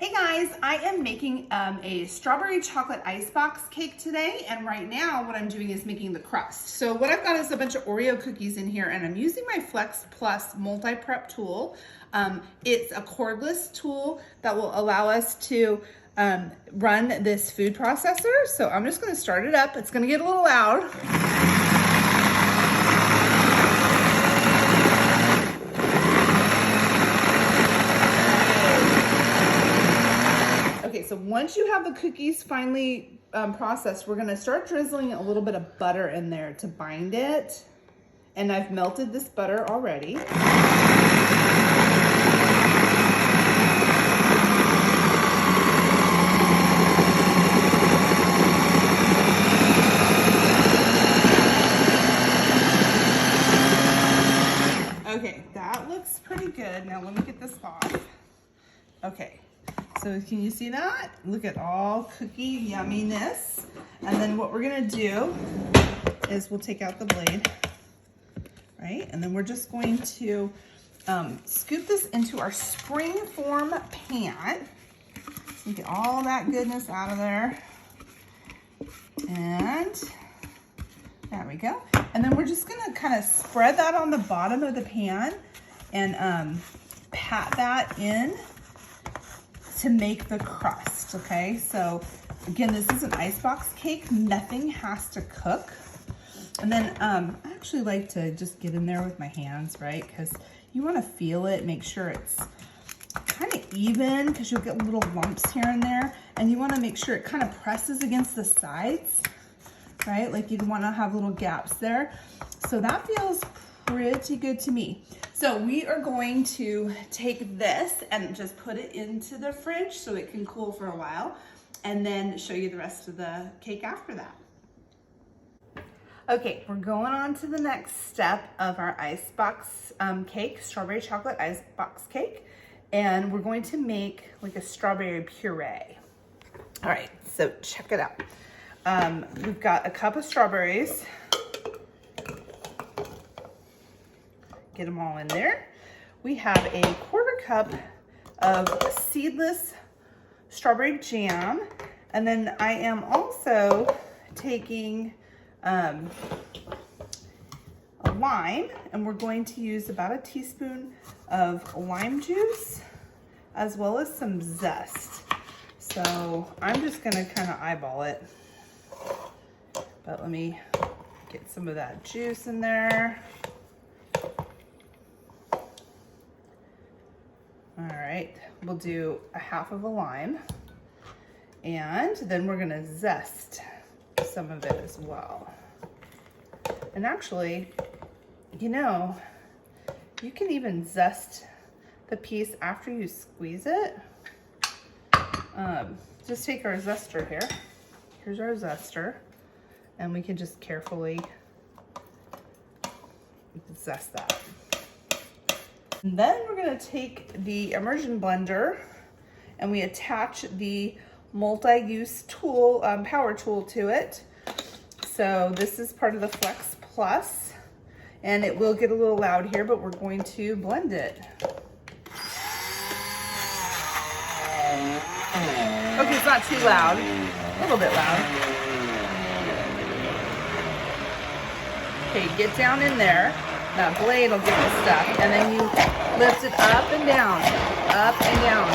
Hey guys, I am making a strawberry chocolate icebox cake today, and right now what I'm doing is making the crust. So what I've got is a bunch of Oreo cookies in here, and I'm using my Flex Plus multi-prep tool. It's a cordless tool that will allow us to run this food processor. So I'm just gonna start it up. It's gonna get a little loud. So once you have the cookies finally processed, we're gonna start drizzling a little bit of butter in there to bind it. And I've melted this butter already. Okay, that looks pretty good. Now let me get this off. Okay. So can you see that? Look at all cookie yumminess. And then what we're gonna do is we'll take out the blade, right? And then we're just going to scoop this into our springform pan. So get all that goodness out of there. And there we go. And then we're just gonna kind of spread that on the bottom of the pan and pat that in to make the crust, okay? So again, this is an icebox cake. Nothing has to cook. And then I actually like to just get in there with my hands, right? Because you want to feel it, make sure it's kind of even, because you'll get little lumps here and there. And you want to make sure it kind of presses against the sides, right? Like you'd want to have little gaps there. So that feels pretty good to me. So we are going to take this and just put it into the fridge so it can cool for a while, and then show you the rest of the cake after that. Okay, we're going on to the next step of our icebox cake, strawberry chocolate icebox cake, and we're going to make like a strawberry puree. All right, so check it out. We've got a cup of strawberries. Get them all in there. We have a 1/4 cup of seedless strawberry jam. And then I am also taking a lime, and we're going to use about a teaspoon of lime juice as well as some zest. So I'm just gonna kind of eyeball it. But let me get some of that juice in there. All right, we'll do a 1/2 of a lime, and then we're gonna zest some of it as well. And actually, you know, you can even zest the piece after you squeeze it. Just take our zester here. Here's our zester, and we can just carefully zest that. And then we're gonna take the immersion blender and we attach the multi-use tool, power tool to it. So this is part of the Flex Plus, and it will get a little loud here, but we're going to blend it. Okay, it's not too loud, a little bit loud. Okay, get down in there. That blade will get the stuff, and then you lift it up and down, up and down.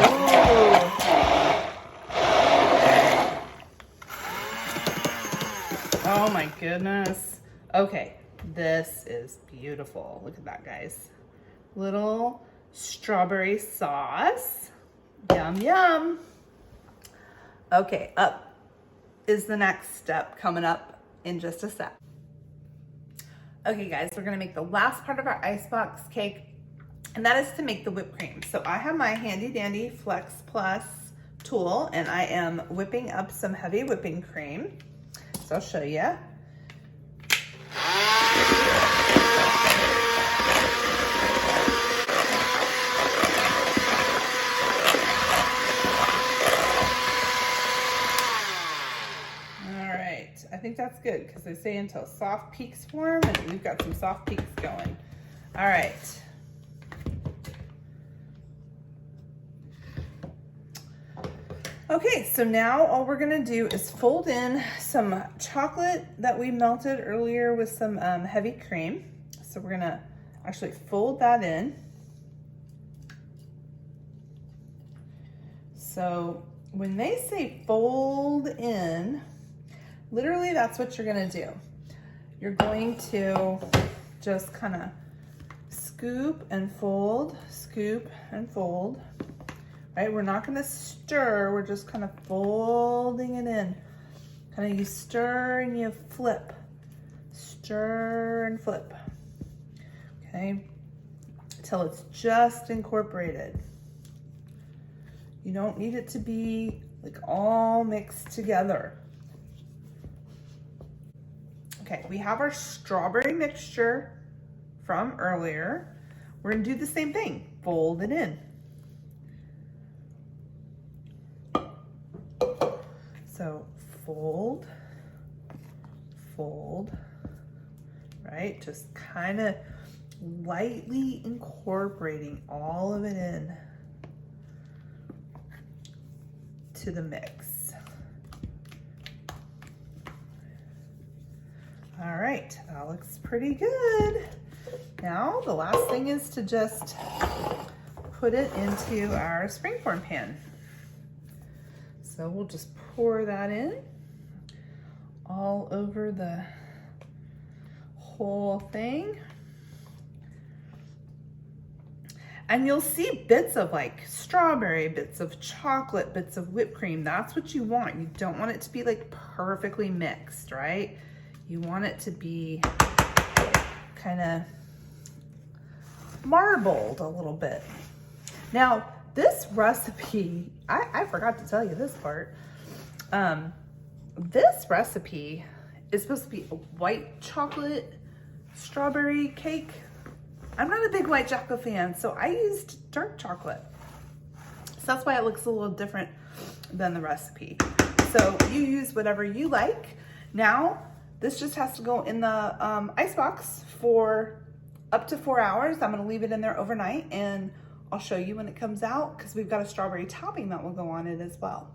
Ooh. Oh my goodness. Okay, this is beautiful. Look at that, guys. Little strawberry sauce. Yum, yum. Okay, up is the next step coming up in just a sec. Okay guys, we're gonna make the last part of our icebox cake, and that is to make the whipped cream. So I have my handy dandy Flex Plus tool, and I am whipping up some heavy whipping cream. So I'll show you. All right, I think that's good because they say until soft peaks form, and we've got some soft peaks going. All right. Okay, so now all we're gonna do is fold in some chocolate that we melted earlier with some heavy cream. So we're gonna actually fold that in. So when they say fold in, literally that's what you're gonna do. You're going to just kind of scoop and fold, right? We're not gonna stir, we're just kind of folding it in. Kind of you stir and you flip, stir and flip, okay? Till it's just incorporated. You don't need it to be like all mixed together. Okay, we have our strawberry mixture from earlier. We're gonna do the same thing, fold it in. So fold, right? Just kind of lightly incorporating all of it in to the mix. All right, that looks pretty good. Now the last thing is to just put it into our springform pan. So we'll just pour that in all over the whole thing. And you'll see bits of like strawberry, bits of chocolate, bits of whipped cream. That's what you want. You don't want it to be like perfectly mixed, right? You want it to be kind of marbled a little bit. Now, this recipe, I forgot to tell you this part. This recipe is supposed to be a white chocolate strawberry cake. I'm not a big white chocolate fan, so I used dark chocolate. So that's why it looks a little different than the recipe. So you use whatever you like. Now, this just has to go in the icebox for up to 4 hours. I'm gonna leave it in there overnight and I'll show you when it comes out because we've got a strawberry topping that will go on it as well.